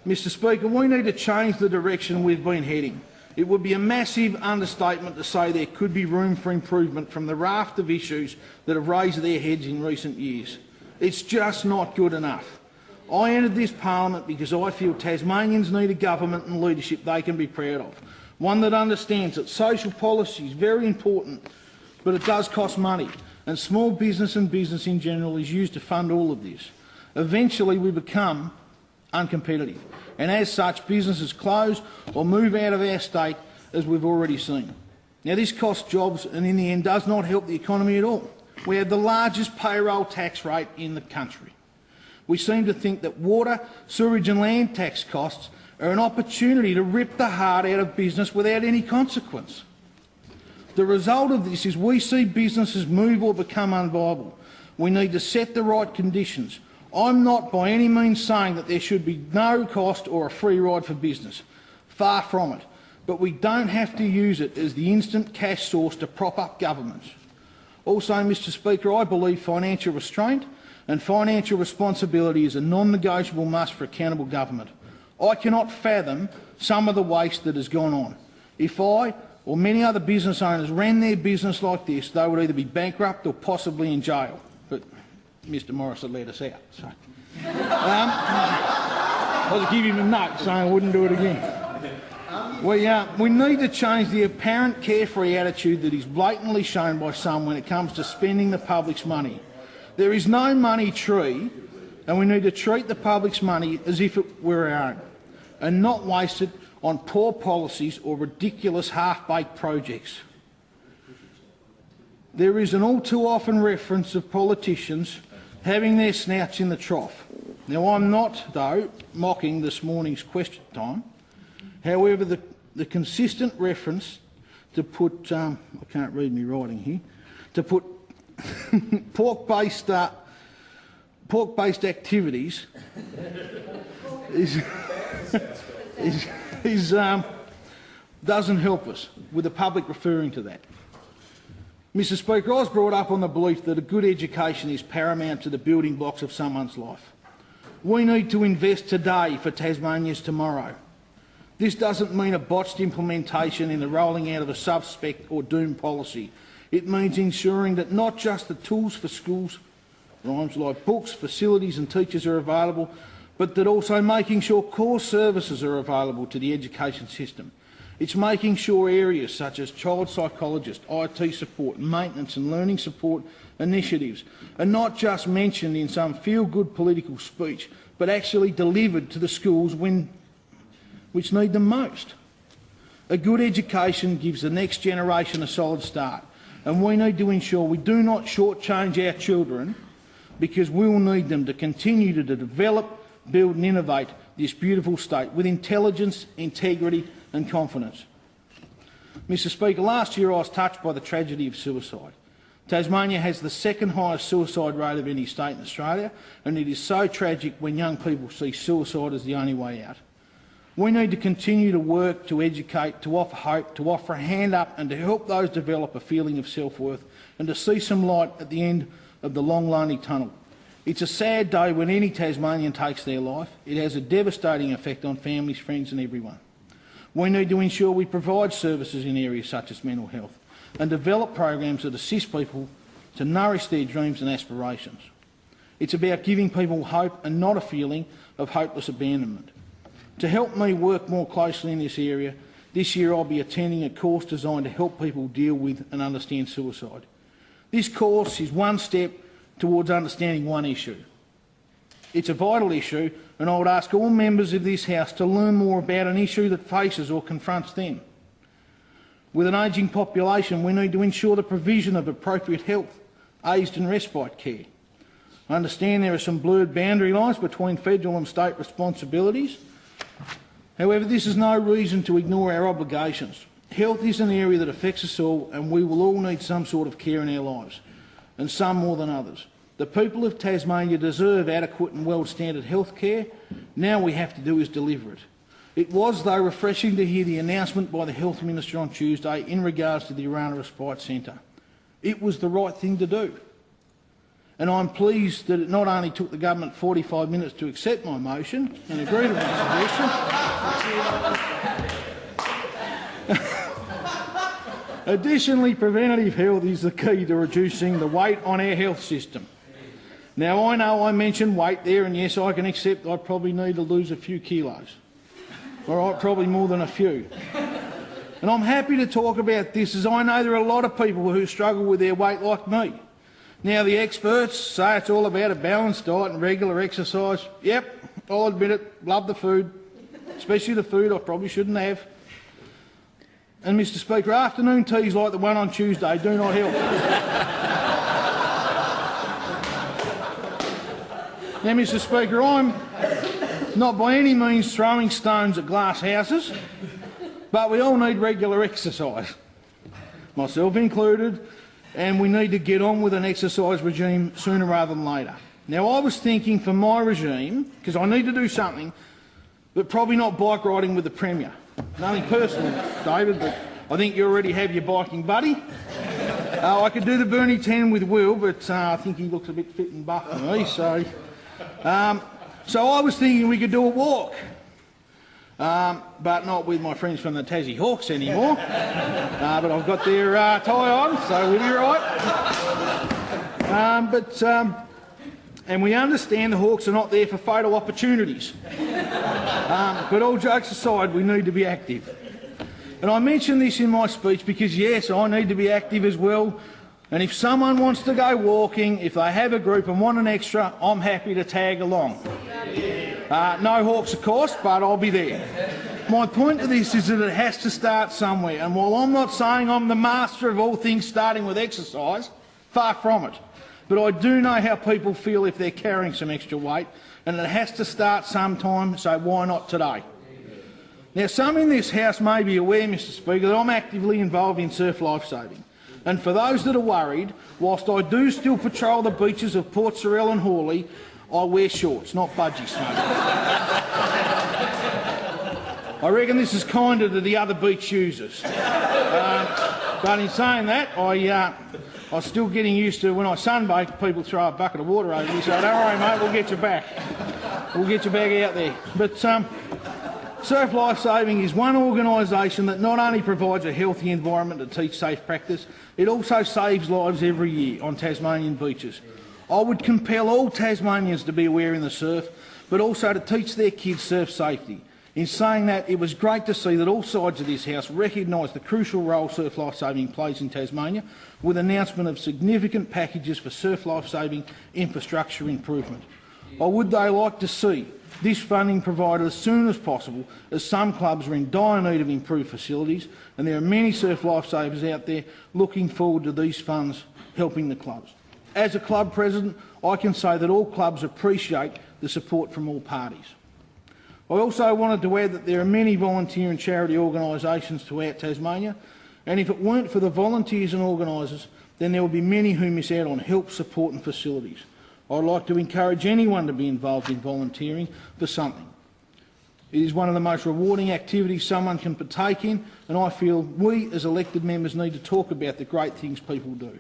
Mr Speaker, we need to change the direction we've been heading. It would be a massive understatement to say there could be room for improvement from the raft of issues that have raised their heads in recent years. It's just not good enough. I entered this parliament because I feel Tasmanians need a government and leadership they can be proud of, one that understands that social policy is very important, but it does cost money, and small business and business in general is used to fund all of this. Eventually we become uncompetitive, and as such businesses close or move out of our state, as we've already seen. Now this costs jobs and in the end does not help the economy at all. We have the largest payroll tax rate in the country. We seem to think that water, sewerage and land tax costs are an opportunity to rip the heart out of business without any consequence. The result of this is we see businesses move or become unviable. We need to set the right conditions. I'm not by any means saying that there should be no cost or a free ride for business. Far from it. But we don't have to use it as the instant cash source to prop up governments. Also, Mr Speaker, I believe financial restraint and financial responsibility is a non-negotiable must for accountable government. I cannot fathom some of the waste that has gone on. If I or many other business owners ran their business like this, they would either be bankrupt or possibly in jail. But Mr Morris had let us out. So. I was giving him a note saying I wouldn't do it again. We need to change the apparent carefree attitude that is blatantly shown by some when it comes to spending the public's money. There is no money tree, and we need to treat the public's money as if it were our own, and not waste it on poor policies or ridiculous half-baked projects. There is an all too often reference of politicians having their snouts in the trough. Now, I'm not, though, mocking this morning's question time. However, the consistent reference to put, I can't read me writing here, to put pork-based activities doesn't help us with the public referring to that. Mr Speaker, I was brought up on the belief that a good education is paramount to the building blocks of someone's life. We need to invest today for Tasmania's tomorrow. This doesn't mean a botched implementation in the rolling out of a suspect or doomed policy. It means ensuring that not just the tools for schools, rhymes like books, facilities and teachers are available, but that also making sure core services are available to the education system. It's making sure areas such as child psychologists, IT support, maintenance and learning support initiatives are not just mentioned in some feel-good political speech, but actually delivered to the schools which need them most. A good education gives the next generation a solid start, and we need to ensure we do not shortchange our children, because we will need them to continue to develop, build and innovate this beautiful state with intelligence, integrity and confidence. Mr Speaker, last year I was touched by the tragedy of suicide. Tasmania has the second highest suicide rate of any state in Australia, and it is so tragic when young people see suicide as the only way out. We need to continue to work, to educate, to offer hope, to offer a hand up and to help those develop a feeling of self-worth and to see some light at the end of the long, lonely tunnel. It's a sad day when any Tasmanian takes their life. It has a devastating effect on families, friends and everyone. We need to ensure we provide services in areas such as mental health and develop programs that assist people to nourish their dreams and aspirations. It's about giving people hope and not a feeling of hopeless abandonment. To help me work more closely in this area, this year I'll be attending a course designed to help people deal with and understand suicide. This course is one step towards understanding one issue. It's a vital issue, and I would ask all members of this House to learn more about an issue that faces or confronts them. With an ageing population, we need to ensure the provision of appropriate health, aged and respite care. I understand there are some blurred boundary lines between federal and state responsibilities. However, this is no reason to ignore our obligations. Health is an area that affects us all, and we will all need some sort of care in our lives, and some more than others. The people of Tasmania deserve adequate and well-standard health care. Now we have to do is deliver it. It was, though, refreshing to hear the announcement by the Health Minister on Tuesday in regards to the Inaugural Respite Centre. It was the right thing to do. and I'm pleased that it not only took the government 45 minutes to accept my motion and agree to my suggestion. Additionally, preventative health is the key to reducing the weight on our health system. Now, I know I mentioned weight there, and yes, I can accept I probably need to lose a few kilos. All right, probably more than a few. And I'm happy to talk about this, as I know there are a lot of people who struggle with their weight like me. Now, the experts say it's all about a balanced diet and regular exercise. Yep, I'll admit it, love the food, especially the food I probably shouldn't have. And, Mr Speaker, afternoon teas like the one on Tuesday do not help. Now, Mr Speaker, I'm not by any means throwing stones at glass houses, but we all need regular exercise, myself included, and we need to get on with an exercise regime sooner rather than later. Now, I was thinking for my regime, because I need to do something, but probably not bike riding with the Premier. Nothing personal, David, but I think you already have your biking buddy. I could do the Burnie 10 with Will, but I think he looks a bit fit and buff to me, so I was thinking we could do a walk, but not with my friends from the Tassie Hawks anymore. But I've got their tie on, so we'll be right. And we understand the Hawks are not there for photo opportunities. But all jokes aside, we need to be active. And I mention this in my speech because, yes, I need to be active as well. And if someone wants to go walking, if they have a group and want an extra, I'm happy to tag along. No Hawks, of course, but I'll be there. My point to this is that it has to start somewhere. And while I'm not saying I'm the master of all things starting with exercise, far from it. But I do know how people feel if they're carrying some extra weight, and it has to start sometime, so why not today? Now, some in this House may be aware, Mr Speaker, that I'm actively involved in surf lifesaving. And for those that are worried, whilst I do still patrol the beaches of Port Sorell and Hawley, I wear shorts, not budgies. I reckon this is kinder to the other beach users. But in saying that, I'm still getting used to when I sunbathe, people throw a bucket of water over me, so don't worry, mate, we'll get you back. We'll get you back out there. But Surf Lifesaving is one organisation that not only provides a healthy environment to teach safe practice, it also saves lives every year on Tasmanian beaches. I would compel all Tasmanians to be aware in the surf, but also to teach their kids surf safety. In saying that, it was great to see that all sides of this House recognise the crucial role surf lifesaving plays in Tasmania, with announcement of significant packages for surf lifesaving infrastructure improvement. I would, though, like to see this funding provided as soon as possible, as some clubs are in dire need of improved facilities, and there are many surf lifesavers out there looking forward to these funds helping the clubs. As a club president, I can say that all clubs appreciate the support from all parties. I also wanted to add that there are many volunteer and charity organisations throughout Tasmania, and if it weren't for the volunteers and organisers, then there would be many who miss out on help, support and facilities. I'd like to encourage anyone to be involved in volunteering for something. It is one of the most rewarding activities someone can partake in, and I feel we as elected members need to talk about the great things people do.